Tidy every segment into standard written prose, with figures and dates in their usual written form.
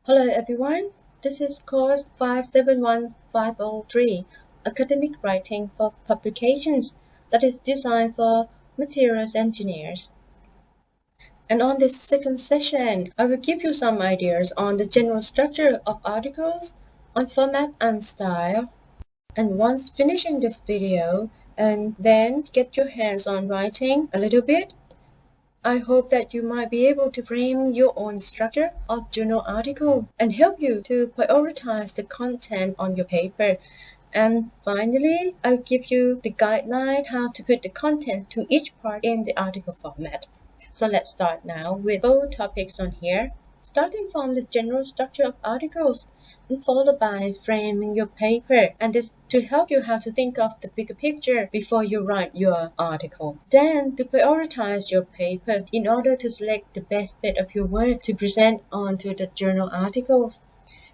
Hello everyone, this is course 571503, Academic Writing for Publications, that is designed for materials engineers. And on this second session, I will give you some ideas on the general structure of articles, on format and style. And once finishing this video, and then get your hands on writing a little bit, I hope that you might be able to frame your own structure of journal article and help you to prioritize the content on your paper. And finally, I'll give you the guideline how to put the contents to each part in the article format. So let's start now with 4 topics on here, starting from the general structure of articles and followed by framing your paper, and this to help you how to think of the bigger picture before you write your article. Then to prioritize your paper in order to select the best bit of your work to present onto the journal articles.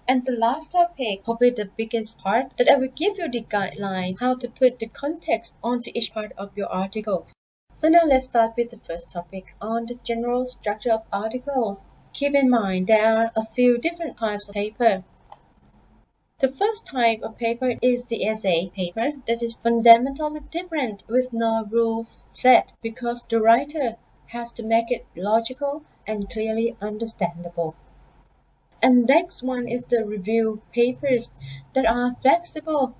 And the last topic, probably the biggest part, that I will give you the guideline how to put the context onto each part of your article. So now let's start with the first topic on the general structure of articles. Keep in mind there are a few different types of paper. The first type of paper is the essay paper that is fundamentally different with no rules set because the writer has to make it logical and clearly understandable. And next one is the review papers that are flexible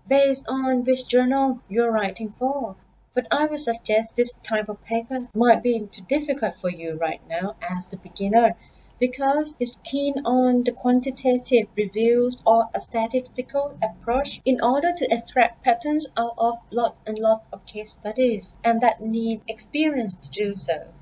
based on which journal you're writing for. But I would suggest this type of paper might be too difficult for you right now as the beginner because it's keen on the quantitative reviews or a statistical approach in order to extract patterns out of lots and lots of case studies, and that need experience to do so.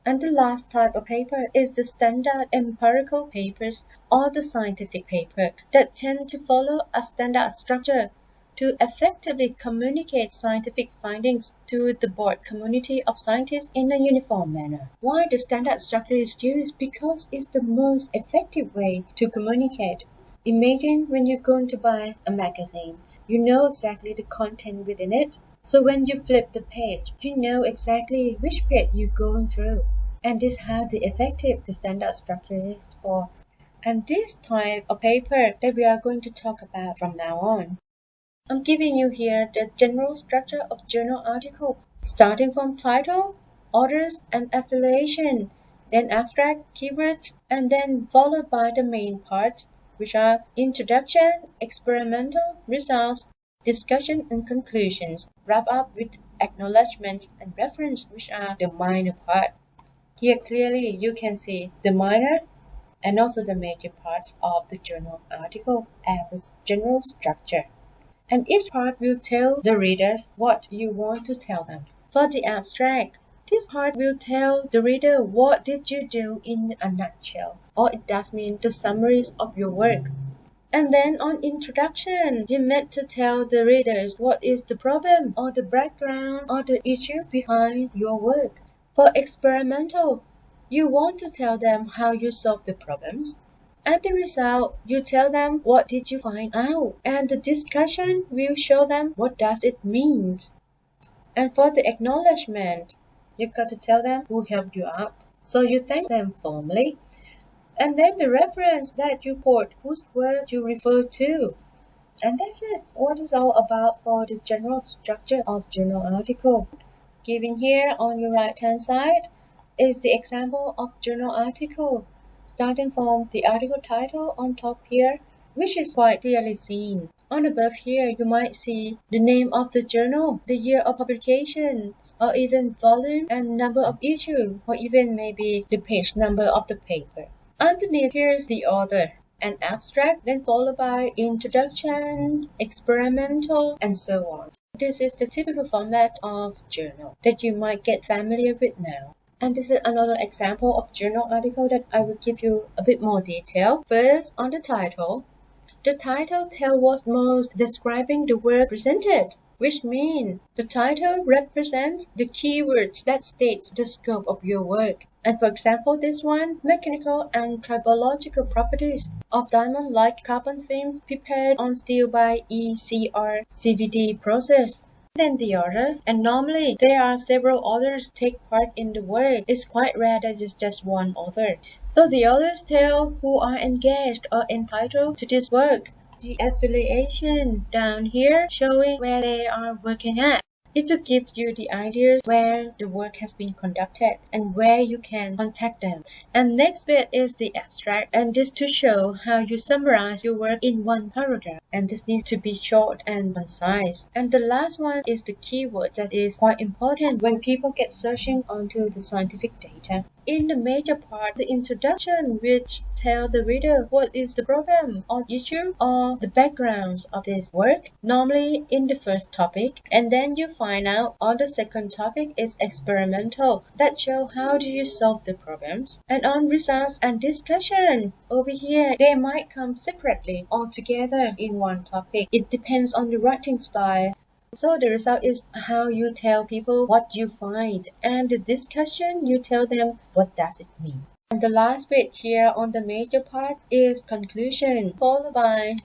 And the last type of paper is the standard empirical papers or the scientific paper that tend to follow a standard structure to effectively communicate scientific findings to the broad community of scientists in a uniform manner. Why the standard structure is used? Because it's the most effective way to communicate. Imagine when you're going to buy a magazine, you know exactly the content within it. So when you flip the page, you know exactly which page you're going through. And this is how effective the standard structure is for. And this type of paper that we are going to talk about from now on. I'm giving you here the general structure of journal article, starting from title, authors, and affiliation, then abstract, keywords, and then followed by the main parts, which are introduction, experimental, results, discussion, and conclusions, wrap up with acknowledgement and reference, which are the minor part. Here clearly you can see the minor and also the major parts of the journal article as a general structure. And each part will tell the readers what you want to tell them. For the abstract, this part will tell the reader what did you do in a nutshell, or it does mean the summaries of your work. And then on introduction, you meant to tell the readers what is the problem or the background or the issue behind your work. For experimental, you want to tell them how you solve the problems. And the result, you tell them what did you find out, and the discussion will show them what does it mean. And for the acknowledgement, you got to tell them who helped you out, so you thank them formally. And then the reference that you quote, whose word you refer to. And that's it, what it's all about for the general structure of journal article. Given here on your right hand side is the example of journal article. Starting from the article title on top here, which is quite clearly seen. On above here, you might see the name of the journal, the year of publication, or even volume and number of issue, or even maybe the page number of the paper. Underneath here's the author, an abstract, then followed by introduction, experimental, and so on. This is the typical format of journal that you might get familiar with now. And this is another example of journal article that I will give you a bit more detail. First, on the title. The title tells what's most describing the work presented, which means the title represents the keywords that states the scope of your work. And for example, this one, mechanical and tribological properties of diamond-like carbon films prepared on steel by ECR CVD process. than the other, and normally there are several authors take part in the work. It's quite rare that it's just one author. So the authors tell who are engaged or entitled to this work. The affiliation down here showing where they are working at. It will give you the ideas where the work has been conducted and where you can contact them. And next bit is the abstract, and this to show how you summarize your work in one paragraph. And this needs to be short and concise. And the last one is the keyword that is quite important when people get searching onto the scientific data. In the major part, the introduction, which tell the reader what is the problem or issue or the backgrounds of this work, normally in the first topic, and then you find out on the second topic is experimental, that show how do you solve the problems, and on results and discussion, over here they might come separately or together in one topic. It depends on the writing style. So the result is how you tell people what you find, and the discussion you tell them what does it mean. And the last bit here on the major part is conclusion, followed by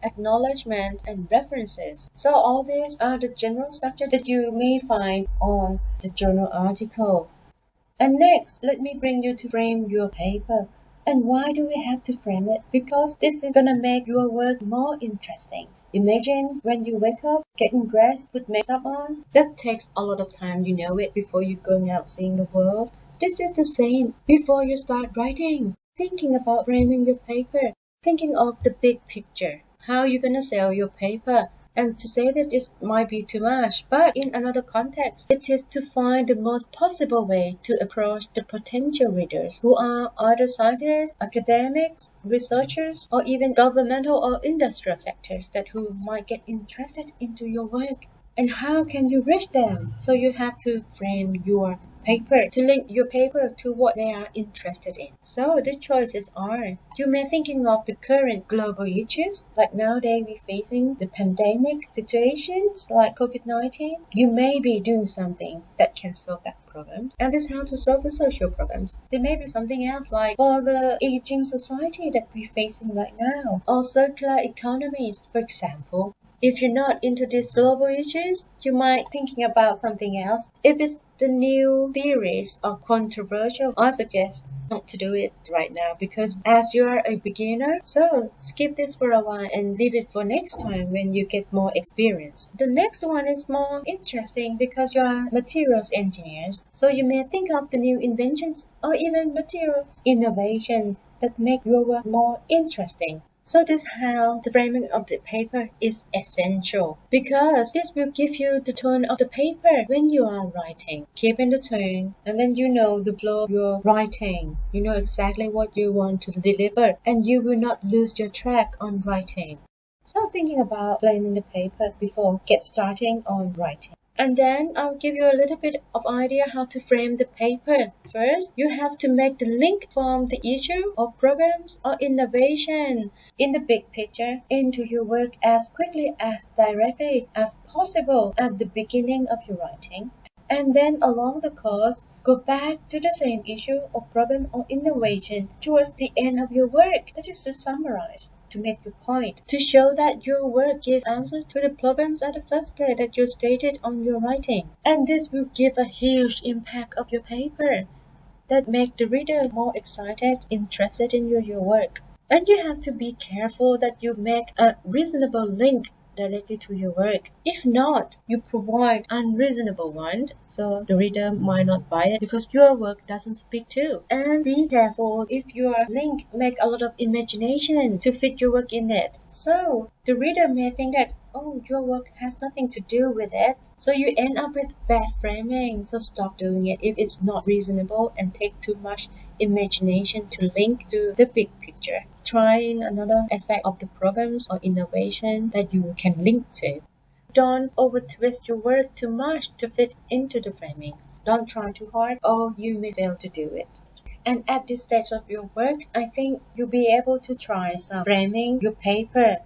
acknowledgement and references. So all these are the general structure that you may find on the journal article. And next, let me bring you to frame your paper. And why do we have to frame it? Because this is gonna make your work more interesting. Imagine when you wake up, getting dressed, put makeup on. That takes a lot of time, you know it, before you're going out seeing the world. This is the same before you start writing. Thinking about framing your paper, thinking of the big picture, how you're gonna sell your paper. And to say that this might be too much, but in another context, it is to find the most possible way to approach the potential readers who are either scientists, academics, researchers, or even governmental or industrial sectors that who might get interested into your work. And how can you reach them? So you have to frame your paper to link your paper to what they are interested in. So the choices are, you may thinking of the current global issues, like nowadays we're facing the pandemic situations like COVID-19. You may be doing something that can solve that problem, and this is how to solve the social problems. There may be something else like for the aging society that we're facing right now, or circular economies, for example. If you're not into these global issues, you might thinking about something else. If it's the new theories or controversial, I suggest not to do it right now because as you are a beginner, so skip this for a while and leave it for next time when you get more experience. The next one is more interesting because you are materials engineers, so you may think of the new inventions or even materials innovations that make your work more interesting. So this is how the framing of the paper is essential, because this will give you the tone of the paper when you are writing. Keeping the tone, and then you know the flow of your writing. You know exactly what you want to deliver, and you will not lose your track on writing. So thinking about framing the paper before get starting on writing. And then I'll give you a little bit of idea how to frame the paper. First, you have to make the link from the issue or problems or innovation in the big picture into your work as quickly as directly as possible at the beginning of your writing. And then along the course, go back to the same issue or problem or innovation towards the end of your work. That is to summarize, to make your point, to show that your work gives answer to the problems at the first place that you stated on your writing. And this will give a huge impact of your paper that make the reader more excited, interested in your work. And you have to be careful that you make a reasonable link directly to your work. If not, you provide unreasonable ones, so the reader might not buy it because your work doesn't speak to. And be careful if your link make a lot of imagination to fit your work in it. So the reader may think that, oh, your work has nothing to do with it. So you end up with bad framing. So stop doing it if it's not reasonable and take too much imagination to link to the big picture. Trying another aspect of the problems or innovation that you can link to. Don't over twist your work too much to fit into the framing. Don't try too hard or you may fail to do it. And at this stage of your work, I think you'll be able to try some framing your paper.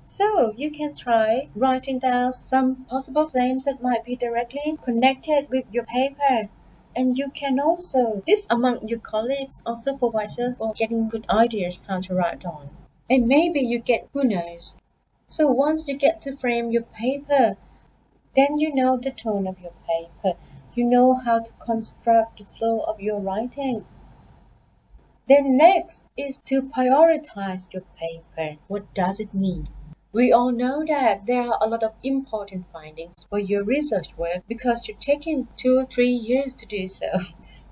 So you can try writing down some possible claims that might be directly connected with your paper. And you can also this among your colleagues or supervisor for getting good ideas how to write on. And maybe you get who knows. So once you get to frame your paper, Then you know the tone of your paper. You know how to construct the flow of your writing. Then next is to prioritize your paper. What does it mean? We all know that there are a lot of important findings for your research work because you're taking 2 or 3 years to do so.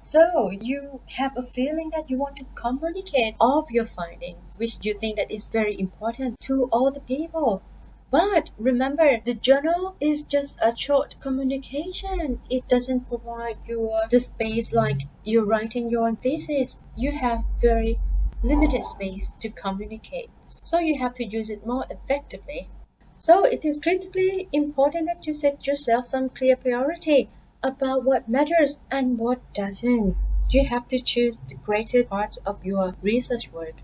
So you have a feeling that you want to communicate all of your findings, which you think that is very important to all the people. But remember, the journal is just a short communication. It doesn't provide you the space like you're writing your own thesis. You have very limited space to communicate, so you have to use it more effectively. So it is critically important that you set yourself some clear priority about what matters and what doesn't. You have to choose the greater parts of your research work.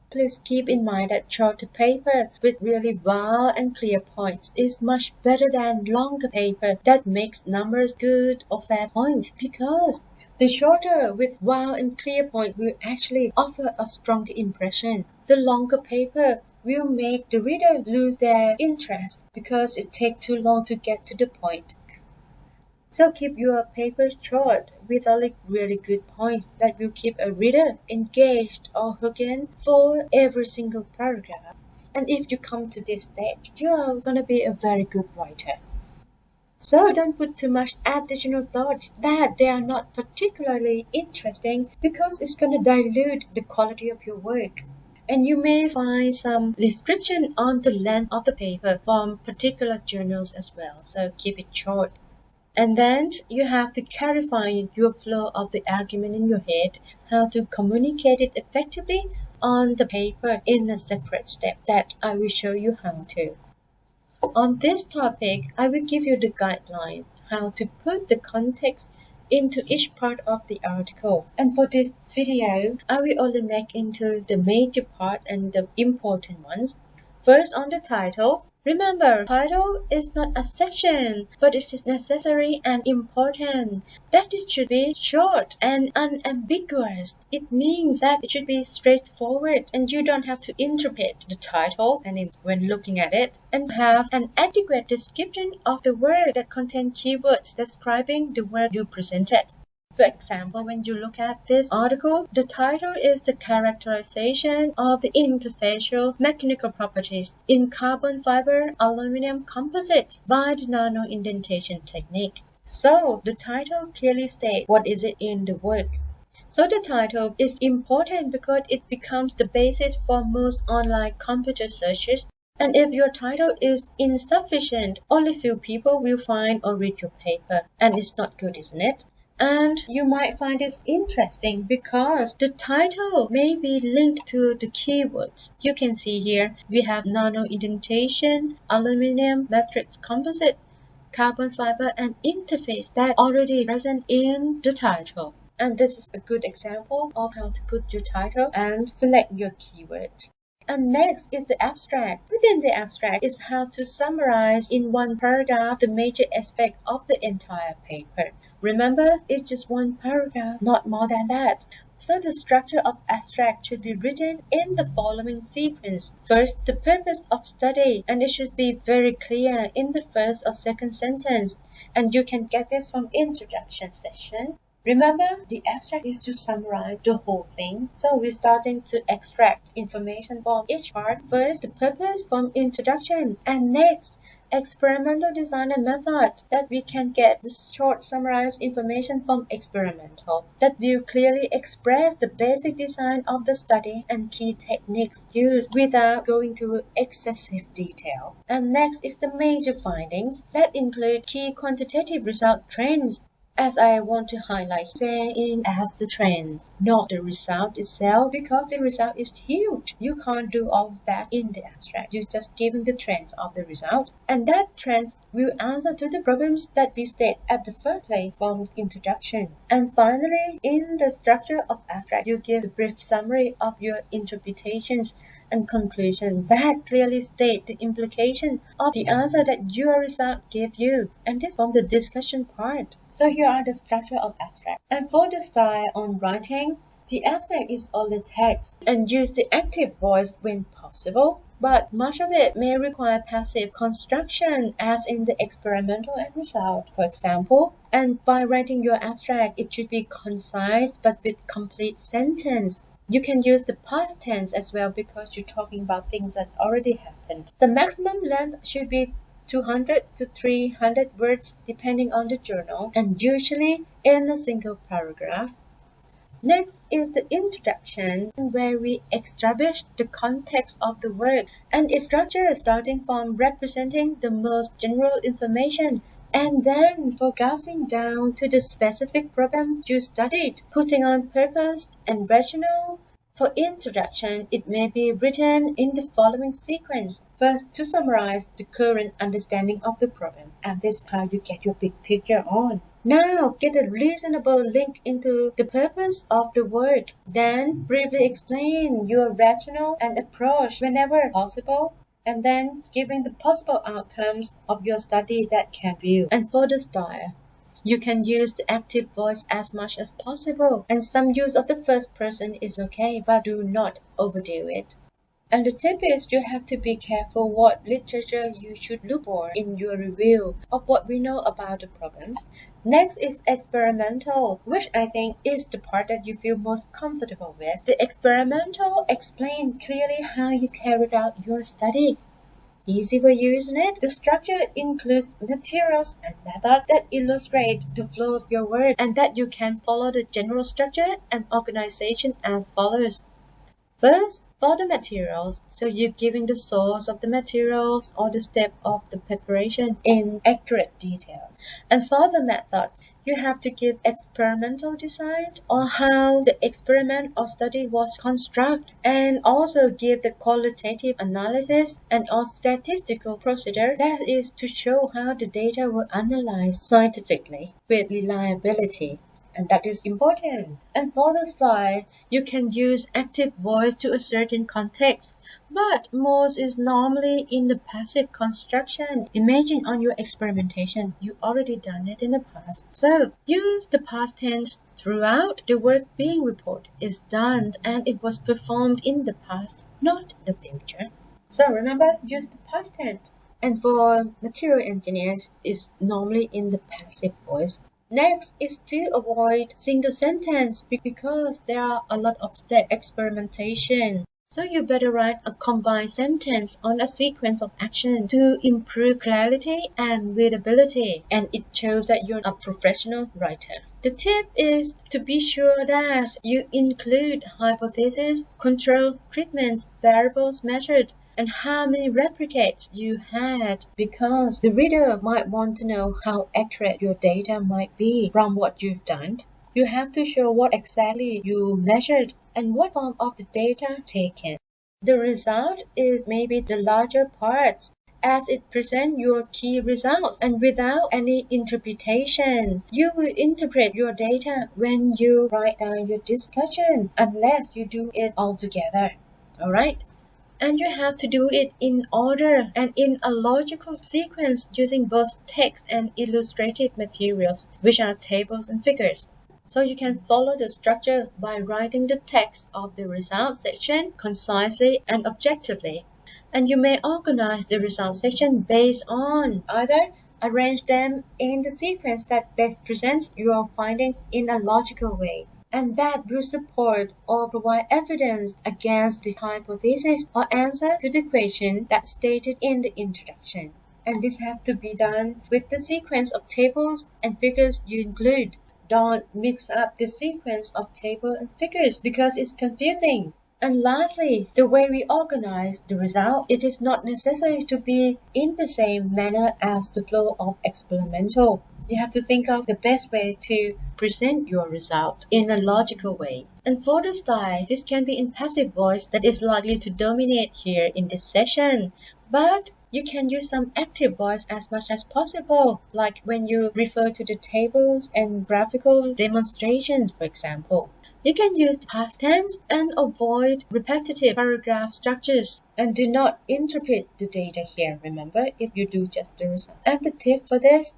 Please keep in mind that shorter paper with really wow and clear points is much better than longer paper that makes numbers good or fair points, because the shorter with wow and clear points will actually offer a stronger impression. The longer paper will make the reader lose their interest because it takes too long to get to the point. So keep your paper short with only really good points that will keep a reader engaged or hooked in for every single paragraph. And if you come to this stage, you are gonna be a very good writer. So don't put too much additional thoughts that they are not particularly interesting, because it's gonna dilute the quality of your work. And you may find some restriction on the length of the paper from particular journals as well, so keep it short. And then you have to clarify your flow of the argument in your head, how to communicate it effectively on the paper in a separate step that I will show you how to. On this topic, I will give you the guidelines, how to put the context into each part of the article. And for this video, I will only make into the major part and the important ones. First, on the title. Remember, title is not a section, but it is necessary and important. That it should be short and unambiguous. It means that it should be straightforward and you don't have to interpret the title and when looking at it, and have an adequate description of the word that contain keywords describing the word you presented. For example, when you look at this article, the title is the characterization of the interfacial mechanical properties in carbon fiber aluminum composites by the nano indentation technique. So the title clearly states what is it in the work. So the title is important because it becomes the basis for most online computer searches. And if your title is insufficient, only few people will find or read your paper, and it's not good, isn't it? And you might find this interesting because the title may be linked to the keywords. You can see here we have nano indentation, aluminum matrix composite, carbon fiber, and interface that already present in the title. And this is a good example of how to put your title and select your keywords. And next is the abstract. Within the abstract is how to summarize in one paragraph the major aspect of the entire paper. Remember, it's just one paragraph, not more than that. So the structure of abstract should be written in the following sequence. First, the purpose of study, and it should be very clear in the first or second sentence. And you can get this from introduction section. Remember, the abstract is to summarize the whole thing. So we're starting to extract information from each part. First, the purpose from introduction, and next, experimental design and method, that we can get the short summarized information from experimental that will clearly express the basic design of the study and key techniques used without going to excessive detail. And next is the major findings that include key quantitative result trends, as I want to highlight saying as the trends, not the result itself, because the result is huge. You can't do all of that in the abstract. You're just giving the trends of the result. And that trends will answer to the problems that we state at the first place from introduction. And finally, in the structure of abstract, you give a brief summary of your interpretations and conclusion that clearly state the implication of the answer that your result gave you. And this from the discussion part. So here are the structure of abstract. And for the style on writing, the abstract is all the text and use the active voice when possible. but much of it may require passive construction as in the experimental end result, for example. And by writing your abstract, it should be concise but with complete sentence. You can use the past tense as well because you're talking about things that already happened. The maximum length should be 200 to 300 words depending on the journal and usually in a single paragraph. Next is the introduction, where we establish the context of the work and its structure starting from representing the most general information and then focusing down to the specific problem you studied, putting on purpose and rationale. For introduction, it may be written in the following sequence. First, to summarize the current understanding of the problem, and this is how you get your big picture on. Now, get a reasonable link into the purpose of the work. Then, briefly explain your rationale and approach whenever possible, and then giving the possible outcomes of your study that can view. And for the style, you can use the active voice as much as possible, and some use of the first person is okay, but do not overdo it. And the tip is you have to be careful what literature you should look for in your review of what we know about the problems. Next is experimental, which I think is the part that you feel most comfortable with. The experimental explain clearly how you carried out your study. Easy for you, isn't it? The structure includes materials and methods that illustrate the flow of your work and that you can follow the general structure and organization as follows. First, for the materials, so you're giving the source of the materials or the step of the preparation in accurate detail. And for the methods, you have to give experimental design or how the experiment or study was constructed, and also give the qualitative analysis and or statistical procedure, that is to show how the data were analyzed scientifically with reliability. And that is important. And for the style, you can use active voice to a certain context, but most is normally in the passive construction. Imagine on your experimentation, you already done it in the past. So use the past tense throughout. The work being reported is done and it was performed in the past, not the future. So remember, use the past tense. And for material engineers, it's normally in the passive voice. Next is to avoid single sentence because there are a lot of step experimentation. So you better write a combined sentence on a sequence of action to improve clarity and readability, and it shows that you're a professional writer. The tip is to be sure that you include hypotheses, controls, treatments, variables measured, and how many replicates you had, because the reader might want to know how accurate your data might be from what you've done. You have to show what exactly you measured and what form of the data taken. The result is maybe the larger parts as it presents your key results, and without any interpretation. You will interpret your data when you write down your discussion unless you do it all together. Alright? And you have to do it in order and in a logical sequence using both text and illustrative materials, which are tables and figures. So you can follow the structure by writing the text of the results section concisely and objectively. And you may organize the results section based on either arrange them in the sequence that best presents your findings in a logical way, and that will support or provide evidence against the hypothesis or answer to the question that's stated in the introduction. And this has to be done with the sequence of tables and figures you include. Don't mix up the sequence of table and figures because it's confusing. And lastly, the way we organize the result, it is not necessary to be in the same manner as the flow of experimental. You have to think of the best way to present your result in a logical way. And for the style, this can be in passive voice that is likely to dominate here in this session. But you can use some active voice as much as possible, like when you refer to the tables and graphical demonstrations, for example. You can use past tense and avoid repetitive paragraph structures. And do not interpret the data here, remember, if you do just the result. And the tip for this,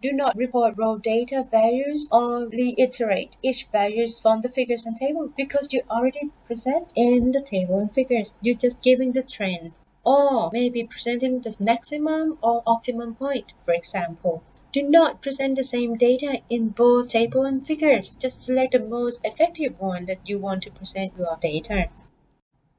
do not report raw data values or reiterate each values from the figures and tables because you already present in the table and figures. You're just giving the trend. or maybe presenting the maximum or optimum point, for example. Do not present the same data in both table and figures. Just select the most effective one that you want to present your data.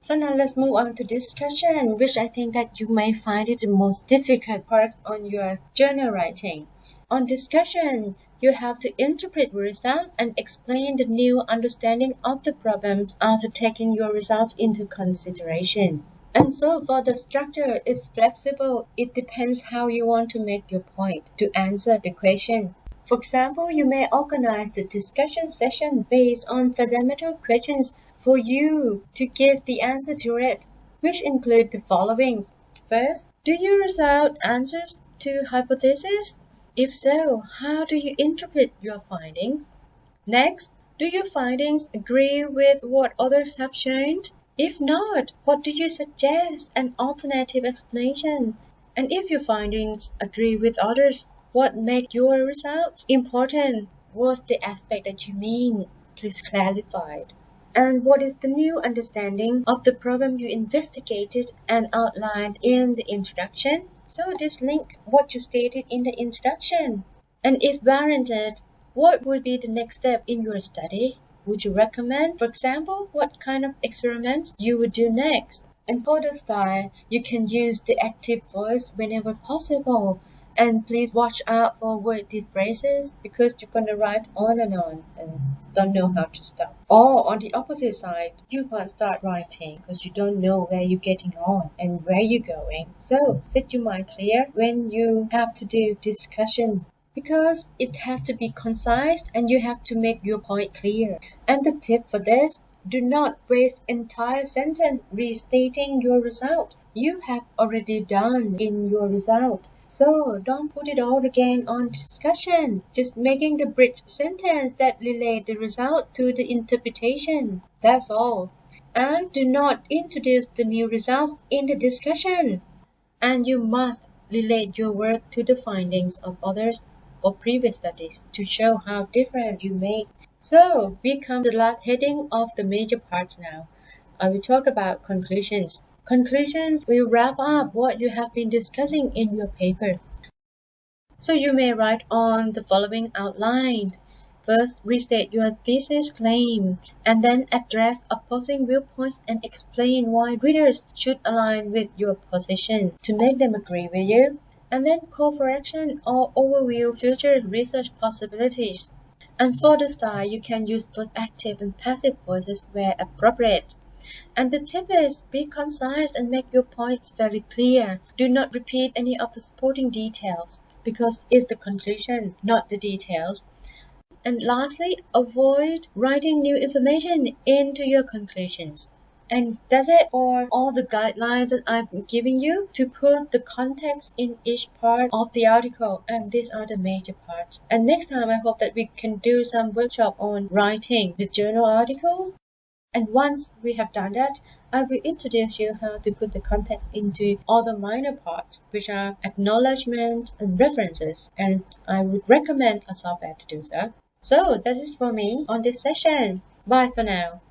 So now let's move on to discussion, which I think that you may find it the most difficult part on your journal writing. On discussion, you have to interpret the results and explain the new understanding of the problems after taking your results into consideration. And so for the structure, it's flexible. It depends how you want to make your point to answer the question. For example, you may organize the discussion session based on fundamental questions for you to give the answer to it, which include the following. First, do your result answers to hypotheses? If so, how do you interpret your findings? Next, do your findings agree with what others have shown? If not, what do you suggest an alternative explanation? And if your findings agree with others, what made your results important? What's the aspect that you mean? Please clarify it. And what is the new understanding of the problem you investigated and outlined in the introduction? So this link what you stated in the introduction. And if warranted, what would be the next step in your study? Would you recommend, for example, what kind of experiments you would do next? And for the style, you can use the active voice whenever possible. And please watch out for wordy phrases because you're going to write on and don't know how to stop. Or on the opposite side, you can't start writing because you don't know where you're getting on and where you're going. So set your mind clear when you have to do discussion, because it has to be concise and you have to make your point clear. And the tip for this, do not waste entire sentence restating your result. You have already done in your result. So don't put it all again on discussion, just making the bridge sentence that relate the result to the interpretation. That's all. And do not introduce the new results in the discussion. And you must relate your work to the findings of others or previous studies to show how different you make. So we come to the last heading of the major parts now. I will talk about conclusions. Conclusions will wrap up what you have been discussing in your paper. So you may write on the following outline. First, restate your thesis claim, and then address opposing viewpoints and explain why readers should align with your position to make them agree with you. And then call for action or overview future research possibilities. And for the style, you can use both active and passive voices where appropriate. And the tip is be concise and make your points very clear. Do not repeat any of the supporting details because it's the conclusion, not the details. And lastly, avoid writing new information into your conclusions. And that's it for all the guidelines that I'm giving you to put the context in each part of the article. And these are the major parts. And next time, I hope that we can do some workshop on writing the journal articles. And once we have done that, I will introduce you how to put the context into all the minor parts, which are acknowledgement and references. And I would recommend a software to do so. So that is for me on this session. Bye for now.